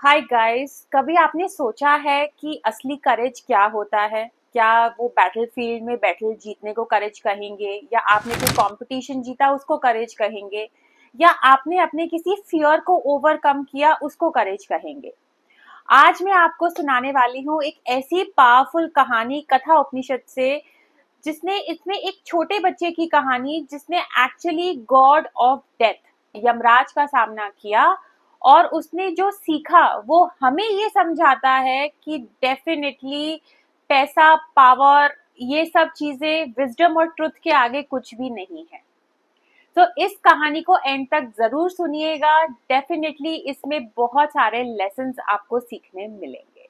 Hi guys, कभी आपने सोचा है कि असली करेज क्या होता है? क्या वो बैटलफील्ड में बैटल जीतने को करेज कहेंगे, या आपने कोई कंपटीशन जीता उसको करेज कहेंगे, या आपने अपने किसी फियर को ओवरकम किया उसको करेज कहेंगे? आज मैं आपको सुनाने वाली हूँ एक ऐसी पावरफुल कहानी कथा उपनिषद से, जिसने इसमें एक छोटे बच्चे की कहानी जिसने actually God of death Yamraj का सामना किया, और उसने जो सीखा वो हमें ये समझाता है कि डेफिनेटली पैसा, पावर, ये सब चीजें विजडम और ट्रुथ के आगे कुछ भी नहीं है। तो इस कहानी को एंड तक जरूर सुनिएगा। डेफिनेटली इसमें बहुत सारे लेसन्स आपको सीखने मिलेंगे।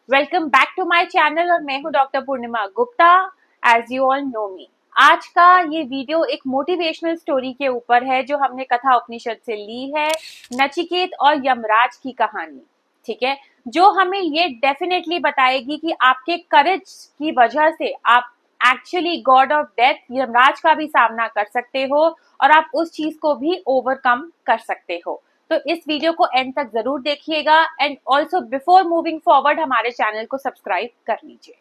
Welcome back to my channel और मैं हूं doctor Purnima Gupta, as you all know me. आज का ये वीडियो एक मोटिवेशनल स्टोरी के ऊपर है जो हमने कथा उपनिषद से ली है, नचिकेत और यमराज की कहानी। ठीक है, जो हमें ये डेफिनेटली बताएगी कि आपके करेज की वजह से आप actually God of death Yamraj का भी सामना कर सकते हो और आप उस चीज को भी ओवरकम कर सकते हो। तो इस वीडियो को एंड तक जरूर देखिएगा, and also before moving forward हमारे चैनल को सब्सक्राइब कर लीजिए।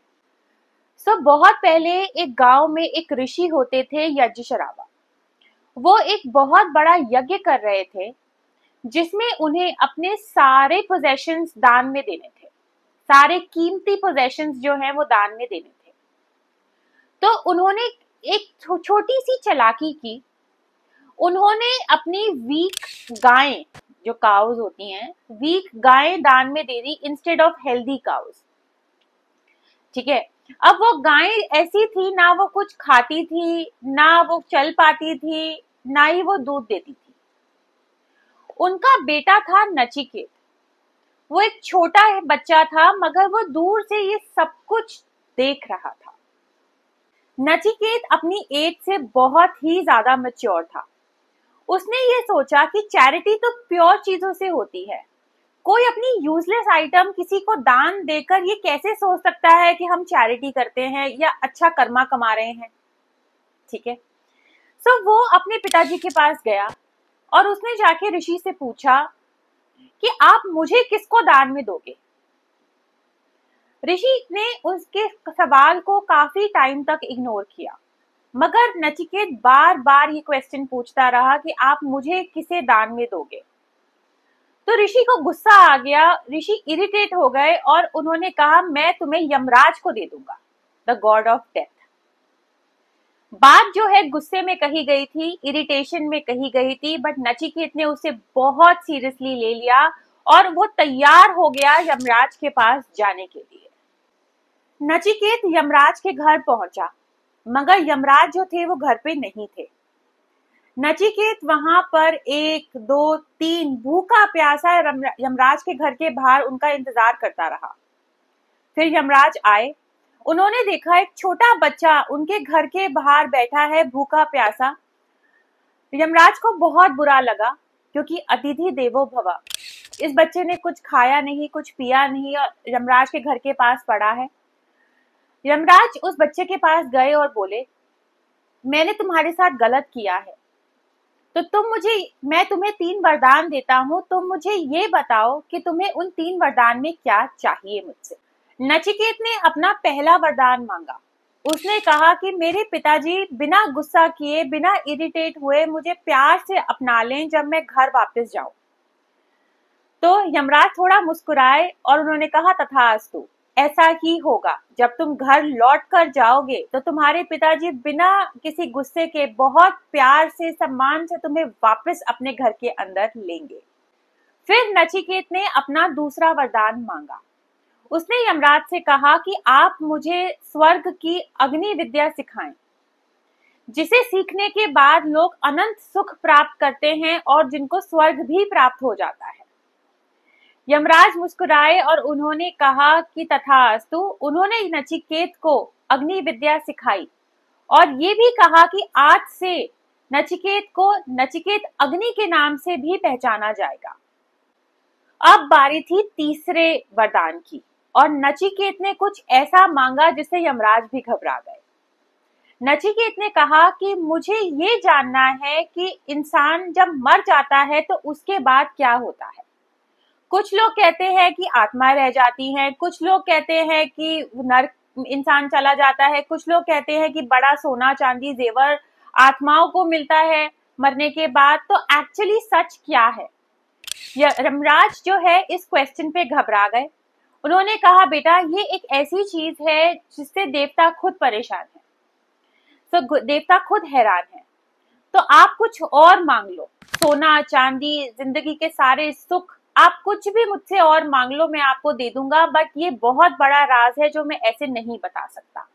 बहुत पहले एक गांव में एक ऋषि होते थे, यज्ञशरावा। वो एक बहुत बड़ा यज्ञ कर रहे थे जिसमें उन्हें अपने सारे पोजेशंस दान में देने थे। सारे कीमती पोजेशंस जो हैं वो दान में देने थे। तो उन्होंने एक छोटी सी चालाकी की। उन्होंने अपनी वीक गायें, जो काउज होती हैं, वीक गायें दान में दे दी इंस्टेड ऑफ हेल्दी काउज। ठीक है, अब वो गायें ऐसी थी, ना वो कुछ खाती थी, ना वो चल पाती थी, ना ही वो दूध देती थी। उनका बेटा था नचिकेत। वो एक छोटा बच्चा था, मगर वो दूर से ये सब कुछ देख रहा था। नचिकेत अपनी एज से बहुत ही ज्यादा मैच्योर था। उसने ये सोचा कि चैरिटी तो प्योर चीजों से होती है। कोई अपनी यूजलेस आइटम किसी को दान देकर ये कैसे सोच सकता है कि हम चैरिटी करते हैं या अच्छा कर्मा कमा रहे हैं। ठीक है, वो अपने पिताजी के पास गया और उसने जाके ऋषि से पूछा कि आप मुझे किसको दान में दोगे। ऋषि ने उसके सवाल को काफी टाइम तक इग्नोर किया, मगर नचिकेत बार बार ये क्वेश्चन पूछता रहा कि आप मुझे किसे दान में दोगे। तो ऋषि को गुस्सा आ गया। ऋषि इरिटेट हो गए और उन्होंने कहा, मैं तुम्हें यमराज को दे दूंगा, द गॉड ऑफ डेथ। बात जो है गुस्से में कही गई थी, इरिटेशन में कही गई थी, बट नचिकेत ने उसे बहुत सीरियसली ले लिया और वो तैयार हो गया यमराज के पास जाने के लिए। नचिकेत यमराज के घर पहुंचा, मगर यमराज जो थे वो घर पे नहीं थे। नचिकेत वहां पर 1, 2, 3 भूखा प्यासा यमराज के घर के बाहर उनका इंतजार करता रहा। फिर यमराज आए। उन्होंने देखा एक छोटा बच्चा उनके घर के बाहर बैठा है, भूखा प्यासा। यमराज को बहुत बुरा लगा, क्योंकि अतिथि देवो भव। इस बच्चे ने कुछ खाया नहीं, कुछ पिया नहीं, और यमराज के घर के पास पड़ा है। यमराज उस बच्चे के पास गए और बोले, मैंने तुम्हारे साथ गलत किया है, तो मैं तुम्हें 3 वरदान देता हूं। तुम मुझे ये बताओ कि तुम्हें उन 3 वरदान में क्या चाहिए मुझसे। नचिकेत ने अपना पहला वरदान मांगा। उसने कहा कि मेरे पिताजी बिना गुस्सा किए, बिना इरिटेट हुए मुझे प्यार से अपना लें जब मैं घर वापस जाऊं। तो यमराज थोड़ा मुस्कुराए और उन्होंने कहा, तथास्तु, ऐसा ही होगा। जब तुम घर लौट कर जाओगे तो तुम्हारे पिताजी बिना किसी गुस्से के बहुत प्यार से, सम्मान से तुम्हें वापस अपने घर के अंदर लेंगे। फिर नचिकेत ने अपना दूसरा वरदान मांगा। उसने यमराज से कहा कि आप मुझे स्वर्ग की अग्नि विद्या सिखाएं, जिसे सीखने के बाद लोग अनंत सुख प्राप्त करते हैं और जिनको स्वर्ग भी प्राप्त हो जाता है। यमराज मुस्कुराए और उन्होंने कहा कि तथास्तु। उन्होंने नचिकेत को अग्नि विद्या सिखाई और ये भी कहा कि आज से नचिकेत को नचिकेत अग्नि के नाम से भी पहचाना जाएगा। अब बारी थी तीसरे वरदान की, और नचिकेत ने कुछ ऐसा मांगा जिससे यमराज भी घबरा गए। नचिकेत ने कहा कि मुझे ये जानना है कि इंसान जब मर जाता है तो उसके बाद क्या होता है। कुछ लोग कहते हैं कि आत्मा रह जाती है, कुछ लोग कहते हैं कि नर्क इंसान चला जाता है, कुछ लोग कहते हैं कि बड़ा सोना चांदी जेवर आत्माओं को मिलता है मरने के बाद। तो एक्चुअली सच क्या है? यमराज जो है इस क्वेश्चन पे घबरा गए। उन्होंने कहा बेटा ये एक ऐसी चीज है जिससे देवता खुद परेशान है, तो देवता खुद हैरान है, तो आप कुछ और मांग लो, सोना चांदी जिंदगी के सारे सुख, आप कुछ भी मुझसे और मांग लो, मैं आपको दे दूंगा, बट ये बहुत बड़ा राज है जो मैं ऐसे नहीं बता सकता।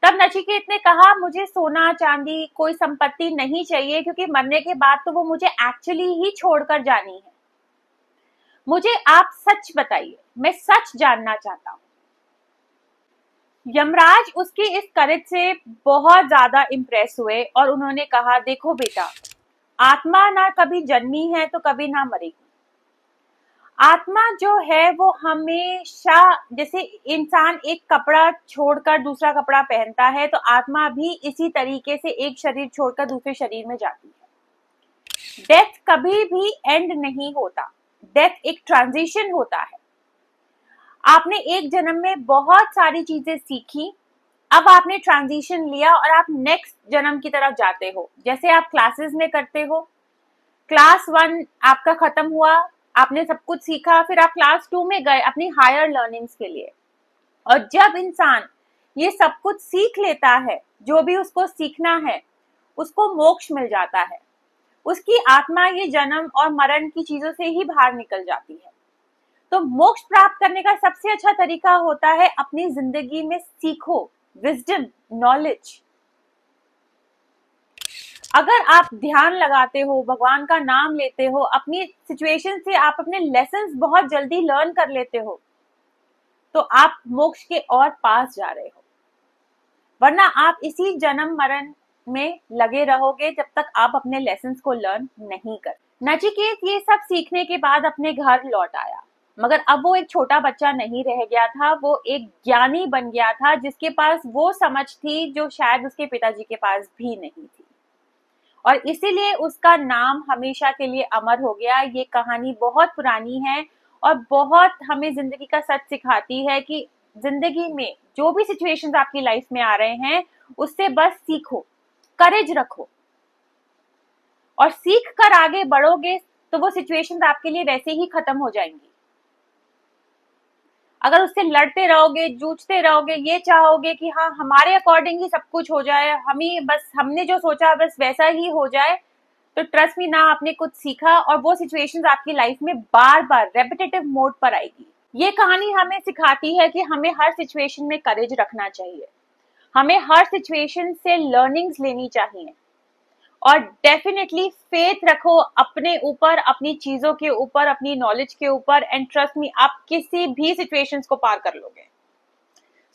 तब नचिकेत ने कहा मुझे सोना चांदी कोई संपत्ति नहीं चाहिए, क्योंकि मरने के बाद तो वो मुझे एक्चुअली ही छोड़कर जानी है। मुझे आप सच बताइए, मैं सच जानना चाहता हूँ। यमराज उसकी इस करेज से बहुत ज्यादा इम्प्रेस हुए और उन्होंने कहा देखो बेटा, आत्मा ना कभी जन्मी है तो कभी ना मरेगी। आत्मा जो है वो हमेशा, जैसे इंसान एक कपड़ा छोड़कर दूसरा कपड़ा पहनता है, तो आत्मा भी इसी तरीके से एक शरीर छोड़कर दूसरे शरीर में जाती है। डेथ कभी भी एंड नहीं होता, डेथ एक ट्रांजिशन होता है। आपने एक जन्म में बहुत सारी चीजें सीखी, अब आपने ट्रांजिशन लिया और आप नेक्स्ट जन्म की तरफ जाते हो। जैसे आप क्लासेस में करते हो, क्लास 1 आपका खत्म हुआ, आपने सब कुछ सीखा, फिर आप क्लास 2 में गए अपनी हायर लर्निंग्स के लिए। और जब इंसान ये सब कुछ सीख लेता है, जो भी उसको सीखना है, उसको मोक्ष मिल जाता है। उसकी आत्मा ये जन्म और मरण की चीजों से ही बाहर निकल जाती है। तो मोक्ष प्राप्त करने का सबसे अच्छा तरीका होता है अपनी जिंदगी में सीखो, विजडम, नॉलेज। अगर आप ध्यान लगाते हो, भगवान का नाम लेते हो, अपनी सिचुएशन से आप अपने लेसन्स बहुत जल्दी लर्न कर लेते हो, तो आप मोक्ष के और पास जा रहे हो। वरना आप इसी जन्म मरण में लगे रहोगे जब तक आप अपने लेसन्स को लर्न नहीं कर। नचिकेत ये सब सीखने के बाद अपने घर लौट आया, मगर अब वो एक छोटा बच्चा नहीं रह गया था, वो एक ज्ञानी बन गया था जिसके पास वो समझ थी जो शायद उसके पिताजी के पास भी नहीं थी। और इसीलिए उसका नाम हमेशा के लिए अमर हो गया। ये कहानी बहुत पुरानी है और बहुत हमें जिंदगी का सच सिखाती है कि जिंदगी में जो भी सिचुएशंस आपकी लाइफ में आ रहे हैं, उससे बस सीखो, करेज रखो, और सीख कर आगे बढ़ोगे तो वो सिचुएशंस आपके लिए वैसे ही खत्म हो जाएंगी। अगर उससे लड़ते रहोगे, जूझते रहोगे, ये चाहोगे कि हाँ हमारे अकॉर्डिंग ही सब कुछ हो जाए, हमें बस हमने जो सोचा बस वैसा ही हो जाए, तो ट्रस्ट मी ना, आपने कुछ सीखा और वो सिचुएशंस आपकी लाइफ में बार बार रेपिटेटिव मोड पर आएगी। ये कहानी हमें सिखाती है कि हमें हर सिचुएशन में करेज रखना चाहिए, हमें हर सिचुएशन से लर्निंग्स लेनी चाहिए, और डेफिनेटली फेथ रखो अपने ऊपर, अपनी चीजों के ऊपर, अपनी नॉलेज के ऊपर, एंड ट्रस्ट मी आप किसी भी सिचुएशंस को पार कर लोगे।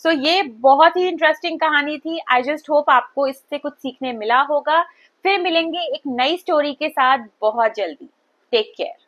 सो ये बहुत ही इंटरेस्टिंग कहानी थी। आई जस्ट होप आपको इससे कुछ सीखने मिला होगा। फिर मिलेंगे एक नई स्टोरी के साथ बहुत जल्दी। Take care.